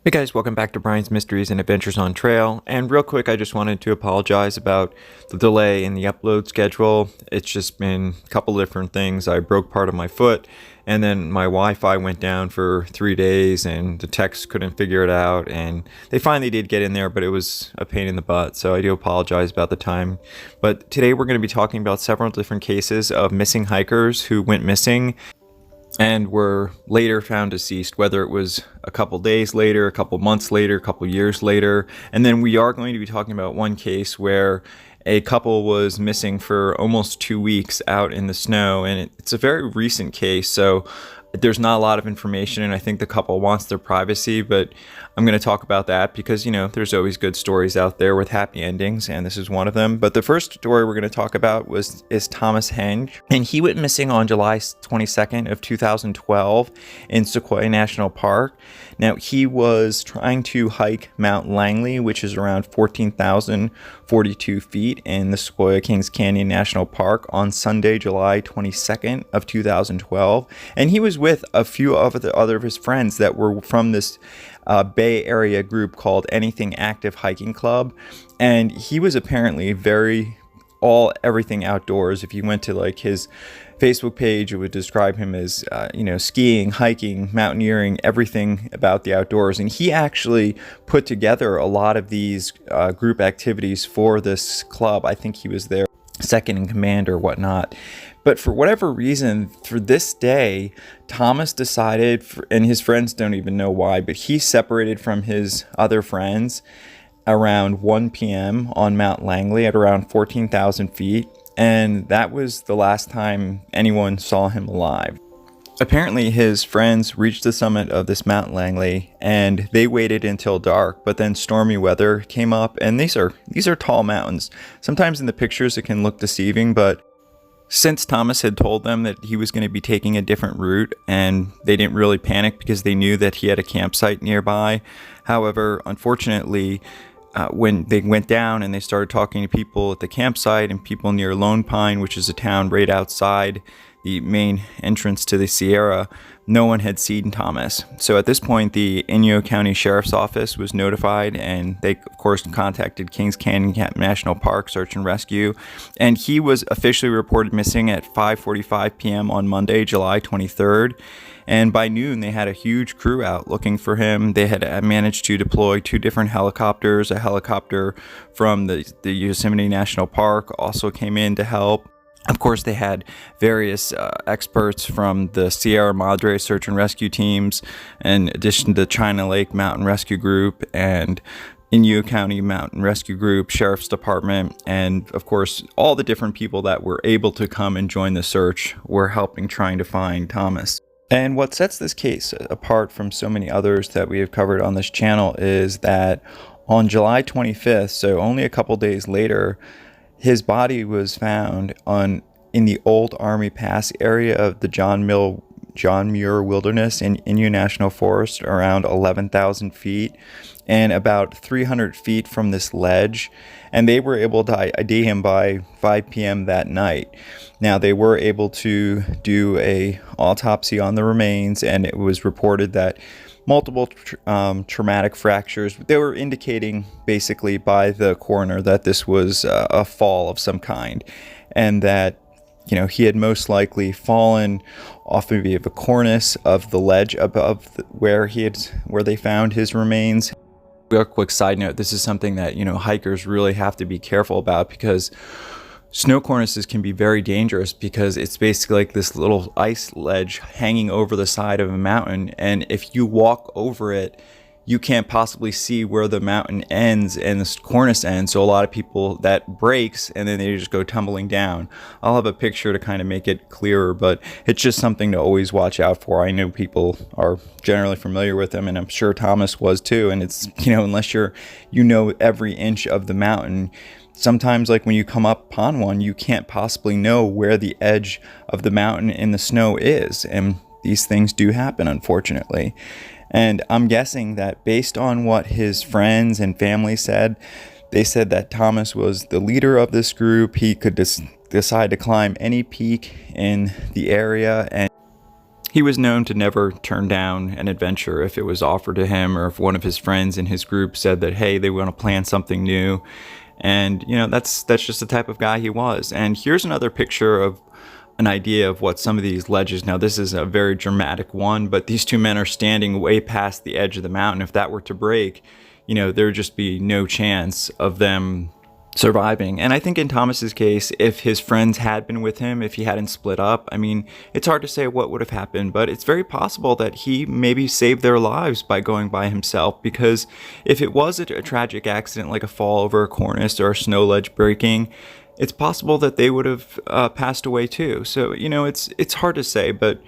Hey guys, welcome back to Brian's Mysteries and Adventures on Trail. And real quick, I just wanted to apologize about the delay in the upload schedule. It's just been a couple different things. I broke part of my foot, and then my Wi-Fi went down for 3 days, and the techs couldn't figure it out. And they finally did get in there, but it was a pain in the butt. So I do apologize about the time. But today we're going to be talking about several different cases of missing hikers who went missing and were later found deceased, whether it was a couple days later, a couple months later, a couple years later. And then we are going to be talking about one case where a couple was missing for almost 2 weeks out in the snow, and it's a very recent case, so there's not a lot of information, and I think the couple wants their privacy, but I'm going to talk about that because, you know, there's always good stories out there with happy endings, and this is one of them. But the first story we're going to talk about is Thomas Henge, and he went missing on July 22nd of 2012 in Sequoia National Park. Now, he was trying to hike Mount Langley, which is around 14,042 feet in the Sequoia Kings Canyon National Park on Sunday, July 22nd of 2012, and he was with a few of the other of his friends that were from this Bay Area group called Anything Active Hiking Club, and he was apparently everything outdoors. If you went to like his Facebook page, it would describe him as skiing, hiking, mountaineering, everything about the outdoors. And he actually put together a lot of these group activities for this club. I think he was their second in command or whatnot. But for whatever reason, for this day, Thomas decided, and his friends don't even know why, but he separated from his other friends around 1 p.m. on Mount Langley at around 14,000 feet. And that was the last time anyone saw him alive. Apparently, his friends reached the summit of this Mount Langley, and they waited until dark, but then stormy weather came up, and these are tall mountains. Sometimes in the pictures it can look deceiving, but since Thomas had told them that he was going to be taking a different route, and they didn't really panic because they knew that he had a campsite nearby. However, unfortunately, when they went down and they started talking to people at the campsite and people near Lone Pine, which is a town right outside the main entrance to the Sierra, no one had seen Thomas. So at this point, the Inyo County Sheriff's Office was notified, and they, of course, contacted Kings Canyon National Park Search and Rescue. And he was officially reported missing at 5:45 p.m. on Monday, July 23rd. And by noon, they had a huge crew out looking for him. They had managed to deploy 2 different helicopters. A helicopter from the Yosemite National Park also came in to help. Of course, they had various experts from the Sierra Madre Search and Rescue teams, in addition to the China Lake Mountain Rescue Group and Inyo County Mountain Rescue Group, Sheriff's Department, and of course, all the different people that were able to come and join the search were helping trying to find Thomas. And what sets this case apart from so many others that we have covered on this channel is that on July 25th, so only a couple days later, his body was found in the old Army Pass area of the John Muir Wilderness in Inyo National Forest, around 11,000 feet, and about 300 feet from this ledge. And they were able to ID him by 5 p.m. that night. Now, they were able to do a autopsy on the remains, and it was reported that multiple traumatic fractures. They were indicating basically by the coroner that this was a fall of some kind, and that he had most likely fallen off maybe of a cornice of the ledge above where they found his remains. Real quick side note: this is something that hikers really have to be careful about, because snow cornices can be very dangerous, because it's basically like this little ice ledge hanging over the side of a mountain, and if you walk over it, you can't possibly see where the mountain ends and the cornice ends. So a lot of people, that breaks and then they just go tumbling down. I'll have a picture to kind of make it clearer, but it's just something to always watch out for. I know people are generally familiar with them, and I'm sure Thomas was too. And it's, unless every inch of the mountain, sometimes, like when you come up upon one, you can't possibly know where the edge of the mountain in the snow is. And these things do happen, unfortunately. And I'm guessing that based on what his friends and family said, they said that Thomas was the leader of this group. He could decide to climb any peak in the area, and He was known to never turn down an adventure if it was offered to him, or if one of his friends in his group said that, hey, they want to plan something new. And, you know, that's just the type of guy he was. And here's another picture of an idea of what some of these ledges, now this is a very dramatic one, but these two men are standing way past the edge of the mountain. If that were to break, you know, there would just be no chance of them surviving. And I think in Thomas's case, if his friends had been with him, if he hadn't split up, I mean, it's hard to say what would have happened, but it's very possible that he maybe saved their lives by going by himself, because if it was a tragic accident like a fall over a cornice or a snow ledge breaking, it's possible that they would have passed away too. So, you know, it's hard to say, but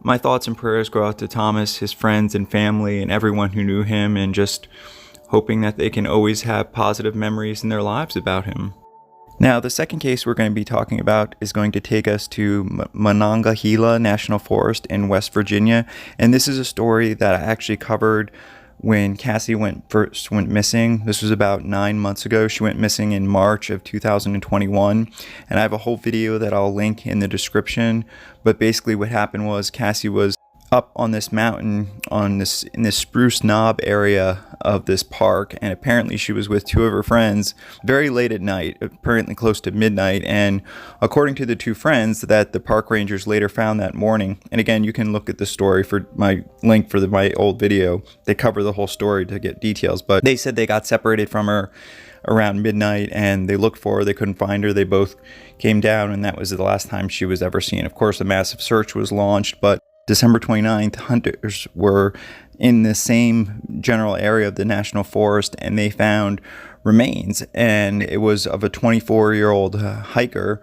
my thoughts and prayers go out to Thomas, his friends and family, and everyone who knew him, and just hoping that they can always have positive memories in their lives about him. Now, the second case we're going to be talking about is going to take us to Monongahela National Forest in West Virginia. And this is a story that I actually covered when Cassie first went missing. This was about 9 months ago. She went missing in March of 2021. And I have a whole video that I'll link in the description. But basically what happened was Cassie was up on this mountain in this Spruce Knob area of this park, and apparently she was with two of her friends very late at night, apparently close to midnight. And according to the two friends that the park rangers later found that morning, and again, you can look at the story for my link for my old video, they cover the whole story to get details, but they said they got separated from her around midnight and they looked for her, they couldn't find her, they both came down, and that was the last time she was ever seen. Of course, a massive search was launched, but December 29th, hunters were in the same general area of the national forest, and they found remains, and it was of a 24-year-old hiker.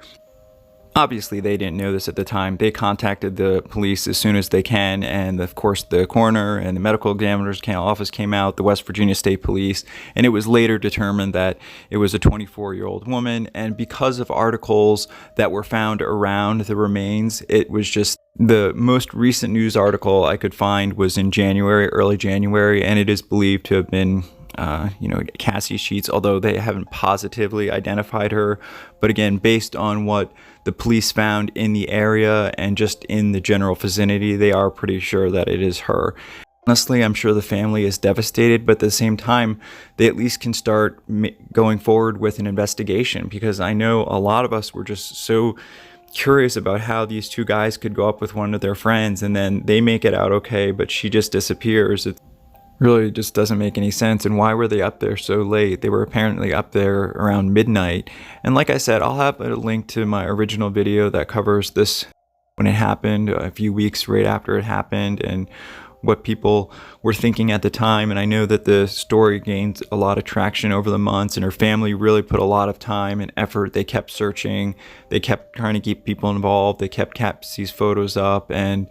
Obviously, they didn't know this at the time. They contacted the police as soon as they can, and of course the coroner and the medical examiner's office came out, the West Virginia State Police, and it was later determined that it was a 24-year-old woman. And because of articles that were found around the remains, it was just the most recent news article I could find was in January, early January, and it is believed to have been Cassie Sheets, although they haven't positively identified her. But again, based on what the police found in the area and just in the general vicinity, they are pretty sure that it is her. Honestly, I'm sure the family is devastated, but at the same time, they at least can start going forward with an investigation, because I know a lot of us were just so curious about how these two guys could go up with one of their friends and then they make it out okay, but she just disappears. It really just doesn't make any sense. And why were they up there so late? They were apparently up there around midnight. And like I said, I'll have a link to my original video that covers this when it happened, a few weeks right after it happened, and what people were thinking at the time. And I know that the story gained a lot of traction over the months, and her family really put a lot of time and effort. They kept searching, they kept trying to keep people involved, they kept Cassie's photos up, and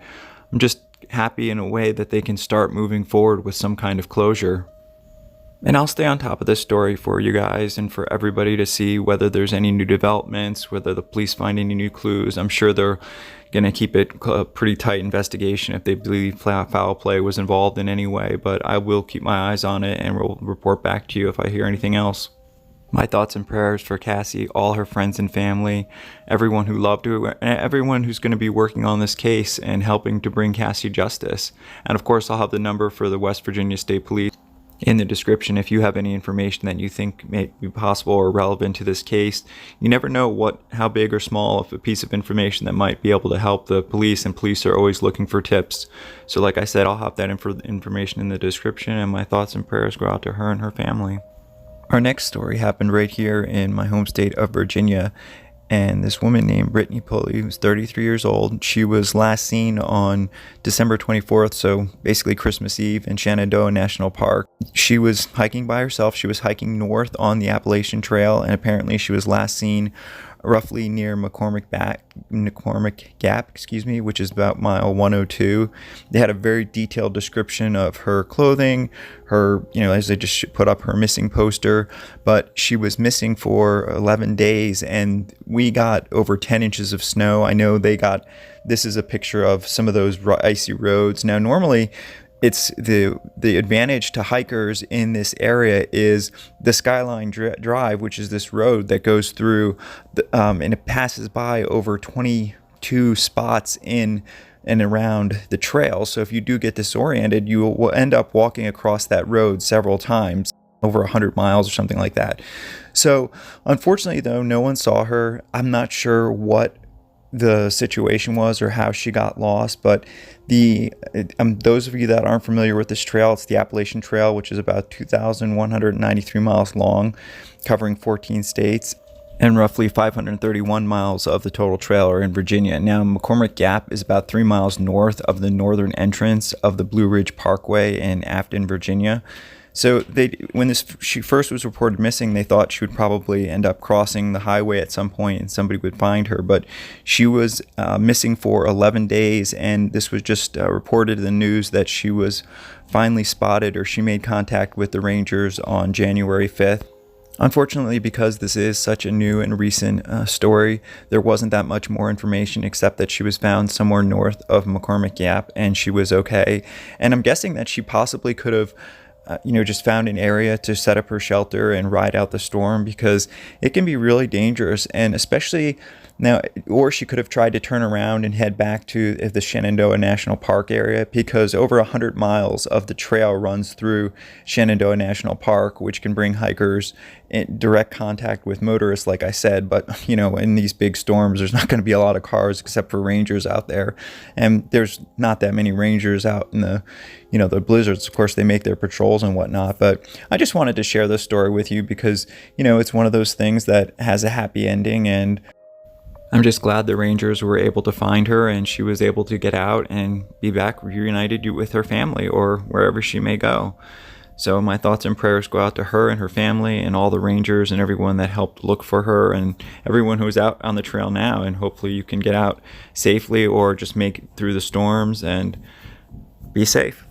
I'm just happy in a way that they can start moving forward with some kind of closure. And I'll stay on top of this story for you guys and for everybody to see whether there's any new developments, whether the police find any new clues. I'm sure they're going to keep it a pretty tight investigation if they believe foul play was involved in any way, but I will keep my eyes on it and will report back to you if I hear anything else. My thoughts and prayers for Cassie, all her friends and family, everyone who loved her, and everyone who's going to be working on this case and helping to bring Cassie justice. And of course, I'll have the number for the West Virginia State Police in the description if you have any information that you think may be possible or relevant to this case. You never know how big or small of a piece of information that might be able to help the police, and police are always looking for tips. So like I said, I'll have that information in the description, and my thoughts and prayers go out to her and her family. Our next story happened right here in my home state of Virginia, and this woman named Brittany Pulley, who's 33 years old, she was last seen on December 24th, so basically Christmas Eve, in Shenandoah National Park. She was hiking by herself. She was hiking north on the Appalachian Trail, and apparently she was last seen roughly near McCormick Gap, which is about mile 102. They had a very detailed description of her clothing, her, as they just put up her missing poster, but she was missing for 11 days, and we got over 10 inches of snow. I know this is a picture of some of those icy roads. Now, normally, it's the advantage to hikers in this area is the Skyline Drive, which is this road that goes through, and it passes by over 22 spots in and around the trail. So if you do get disoriented, you will end up walking across that road several times, over 100 miles or something like that. So unfortunately, though, no one saw her. I'm not sure what the situation was or how she got lost, but those of you that aren't familiar with this trail, it's the Appalachian Trail, which is about 2,193 miles long, covering 14 states, and roughly 531 miles of the total trail are in Virginia. Now, McCormick Gap is about 3 miles north of the northern entrance of the Blue Ridge Parkway in Afton, Virginia. So when she first was reported missing, they thought she would probably end up crossing the highway at some point and somebody would find her. But she was missing for 11 days, and this was just reported in the news that she was finally spotted, or she made contact with the Rangers on January 5th. Unfortunately, because this is such a new and recent story, there wasn't that much more information except that she was found somewhere north of McCormick Gap and she was okay. And I'm guessing that she possibly could have just found an area to set up her shelter and ride out the storm, because it can be really dangerous. And especially now, or she could have tried to turn around and head back to the Shenandoah National Park area, because over 100 miles of the trail runs through Shenandoah National Park, which can bring hikers in direct contact with motorists, like I said. But, in these big storms, there's not going to be a lot of cars except for rangers out there. And there's not that many rangers out in the blizzards. Of course, they make their patrols and whatnot. But I just wanted to share this story with you because, it's one of those things that has a happy ending. And I'm just glad the Rangers were able to find her and she was able to get out and be back reunited with her family or wherever she may go. So my thoughts and prayers go out to her and her family and all the Rangers and everyone that helped look for her and everyone who's out on the trail now. And hopefully you can get out safely or just make it through the storms and be safe.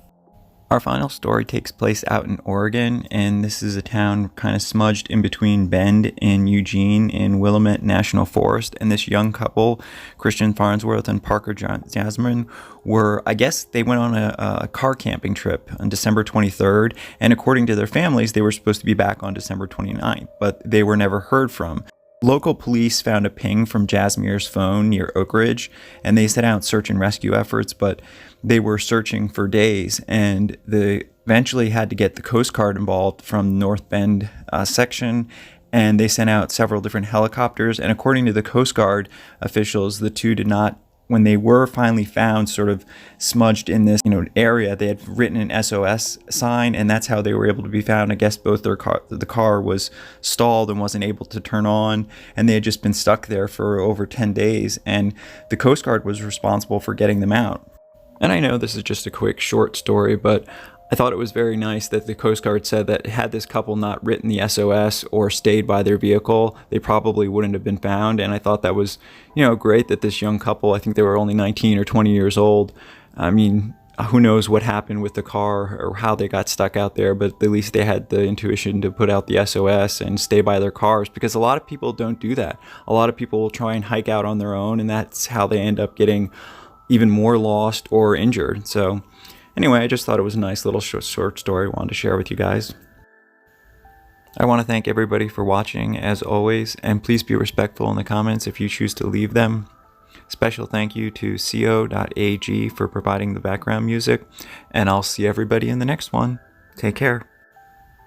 Our final story takes place out in Oregon, and this is a town kind of smudged in between Bend and Eugene in Willamette National Forest. And this young couple, Christian Farnsworth and Parker Jasmine, they went on a car camping trip on December 23rd. And according to their families, they were supposed to be back on December 29th, but they were never heard from. Local police found a ping from Jasmine's phone near Oak Ridge, and they set out search and rescue efforts, but they were searching for days, and they eventually had to get the Coast Guard involved from North Bend section, and they sent out several different helicopters. And according to the Coast Guard officials, the two did not, when they were finally found sort of smudged in this area, they had written an SOS sign, and that's how they were able to be found. I guess both the car was stalled and wasn't able to turn on, and they had just been stuck there for over 10 days, and the Coast Guard was responsible for getting them out. And I know this is just a quick short story, but I thought it was very nice that the Coast Guard said that had this couple not written the SOS or stayed by their vehicle, they probably wouldn't have been found. And I thought that was, great that this young couple, I think they were only 19 or 20 years old. I mean, who knows what happened with the car or how they got stuck out there, but at least they had the intuition to put out the SOS and stay by their cars, because a lot of people don't do that. A lot of people will try and hike out on their own, and that's how they end up getting even more lost or injured. So anyway, I just thought it was a nice little short story I wanted to share with you guys. I want to thank everybody for watching, as always, and please be respectful in the comments if you choose to leave them. Special thank you to co.ag for providing the background music, and I'll see everybody in the next one. Take care.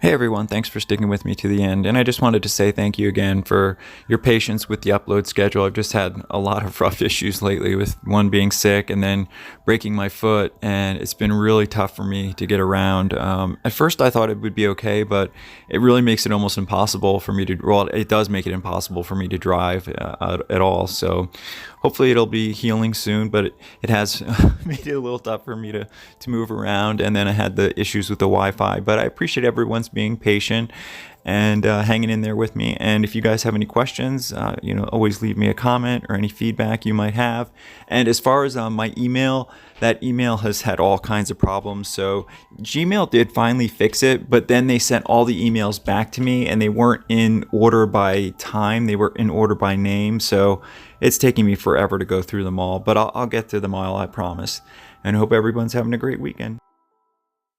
Hey everyone, thanks for sticking with me to the end, and I just wanted to say thank you again for your patience with the upload schedule. I've just had a lot of rough issues lately, with one being sick and then breaking my foot, and it's been really tough for me to get around. At first I thought it would be okay, but it really makes it almost impossible for me to, well, it does make it impossible for me to drive at all, so hopefully it'll be healing soon, but it has made it a little tough for me to move around, and then I had the issues with the Wi-Fi, but I appreciate everyone's being patient and hanging in there with me. And if you guys have any questions, always leave me a comment or any feedback you might have. And as far as my email, that email has had all kinds of problems. So Gmail did finally fix it, but then they sent all the emails back to me, and they weren't in order by time, they were in order by name. So it's taking me forever to go through them all, but I'll get to them all, I promise. And hope everyone's having a great weekend.